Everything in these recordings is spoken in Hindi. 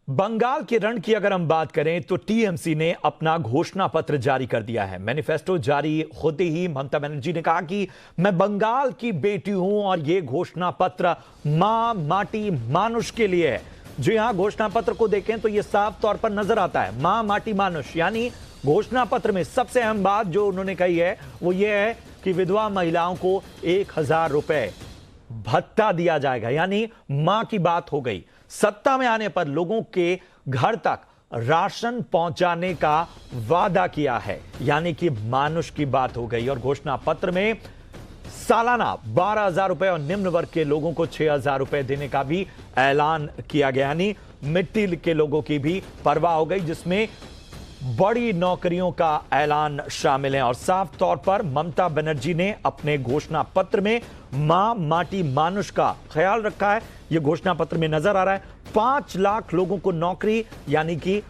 बंगाल के रण की अगर हम बात करें तो टीएमसी ने अपना घोषणा पत्र जारी कर दिया है। मैनिफेस्टो जारी होते ही ममता बनर्जी ने कहा कि मैं बंगाल की बेटी हूं और यह घोषणा पत्र मां माटी मानुष के लिए है। जी हां, घोषणा पत्र को देखें तो यह साफ तौर पर नजर आता है, मां माटी मानुष। यानी घोषणा पत्र में सबसे अहम बात जो उन्होंने कही है वो यह है कि विधवा महिलाओं को 1000 रुपए भत्ता दिया जाएगा। यानी मां की बात हो गई। सत्ता में आने पर लोगों के घर तक राशन पहुंचाने का वादा किया है, यानी कि मानुष की बात हो गई। और घोषणा पत्र में सालाना 12,000 रुपए और निम्न वर्ग के लोगों को 6,000 रुपए देने का भी ऐलान किया गया। यानी मिट्टी के लोगों की भी परवाह हो गई, जिसमें बड़ी नौकरियों का ऐलान शामिल है। और साफ तौर पर ममता बनर्जी ने अपने घोषणा पत्र में मां माटी मानुष का ख्याल रखा है। यह घोषणा पत्र में नजर आ रहा है। 5 लाख लोगों को नौकरी, यानी कि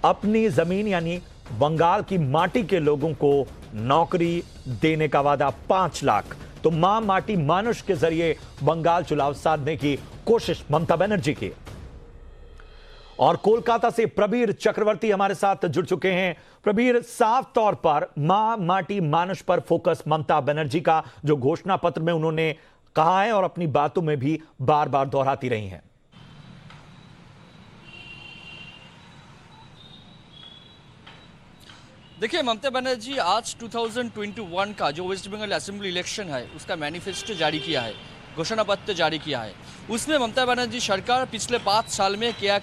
अपनी जमीन, यानी बंगाल की माटी के लोगों को नौकरी देने का वादा 5 लाख। तो मां माटी मानुष के जरिए बंगाल चुनाव साधने की कोशिश ममता बनर्जी की। और कोलकाता से प्रबीर चक्रवर्ती हमारे साथ जुड़ चुके हैं। प्रबीर, साफ तौर पर मां माटी मानुष पर फोकस ममता बनर्जी का जो घोषणा पत्र में उन्होंने कहा है और अपनी बातों में भी बार बार दोहराती रही हैं। देखिए, ममता बनर्जी आज 2021 का जो वेस्ट बंगाल असेंबली इलेक्शन है उसका मैनिफेस्टो जारी किया है, घोषणा पत्र जारी किया है। उसमें ममता बनर्जी सरकार पिछले 5 साल में क्या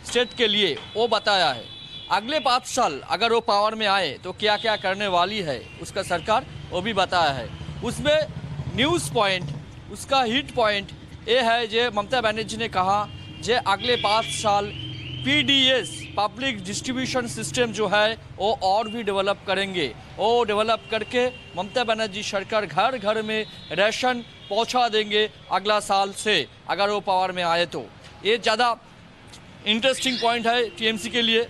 स्टेट के लिए वो बताया है। अगले 5 साल अगर वो पावर में आए तो क्या क्या करने वाली है उसका सरकार वो भी बताया है। उसमें न्यूज़ पॉइंट, उसका हिट पॉइंट ये है जो ममता बनर्जी ने कहा जो अगले 5 साल PDS पब्लिक डिस्ट्रीब्यूशन सिस्टम जो है वो और भी डेवलप करेंगे। वो डेवलप करके ममता बनर्जी सरकार घर घर में राशन पहुंचा देंगे अगला साल से अगर वो पावर में आए तो। ये ज़्यादा इंटरेस्टिंग पॉइंट है टीएमसी के लिए।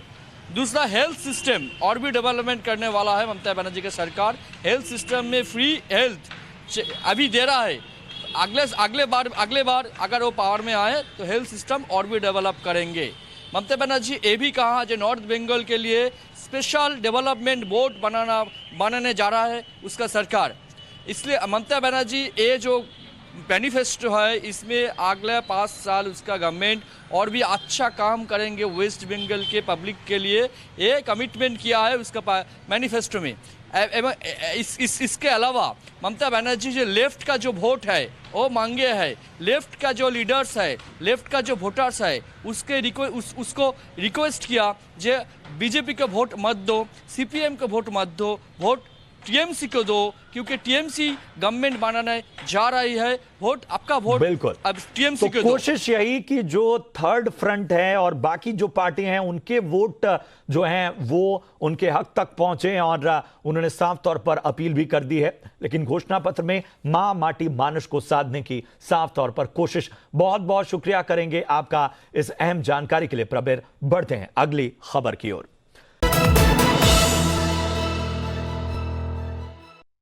दूसरा, हेल्थ सिस्टम और भी डेवलपमेंट करने वाला है ममता बनर्जी की सरकार। हेल्थ सिस्टम में फ्री हेल्थ अभी दे रहा है। अगले बार अगर वो पावर में आए तो हेल्थ सिस्टम और भी डेवलप करेंगे। ममता बनर्जी ये भी कहा जो नॉर्थ बंगाल के लिए स्पेशल डेवलपमेंट बोर्ड बनाने जा रहा है उसका सरकार। इसलिए ममता बनर्जी ये जो मैनिफेस्टो है इसमें अगले 5 साल उसका गवर्नमेंट और भी अच्छा काम करेंगे वेस्ट बंगाल के पब्लिक के लिए, ये कमिटमेंट किया है उसका मैनिफेस्टो में। इसके अलावा ममता बनर्जी जो लेफ्ट का जो वोट है वो मांगे है, लेफ्ट का जो लीडर्स है, लेफ्ट का जो वोटर्स है उसको रिक्वेस्ट किया जो बीजेपी को वोट मत दो, CPM को वोट मत दो, वोट टीएमसी को दो, क्योंकि टीएमसी गवर्नमेंट बनाने जा रही है। वोट आपका वोट बिल्कुल अब टीएमसी तो को कोशिश यही कि जो थर्ड फ्रंट है और बाकी जो पार्टी हैं उनके वोट जो हैं वो उनके हक तक पहुंचे। और उन्होंने साफ तौर पर अपील भी कर दी है। लेकिन घोषणा पत्र में मां माटी मानुष को साधने की साफ तौर पर कोशिश। बहुत बहुत शुक्रिया करेंगे आपका इस अहम जानकारी के लिए प्रबीर। बढ़ते हैं अगली खबर की ओर।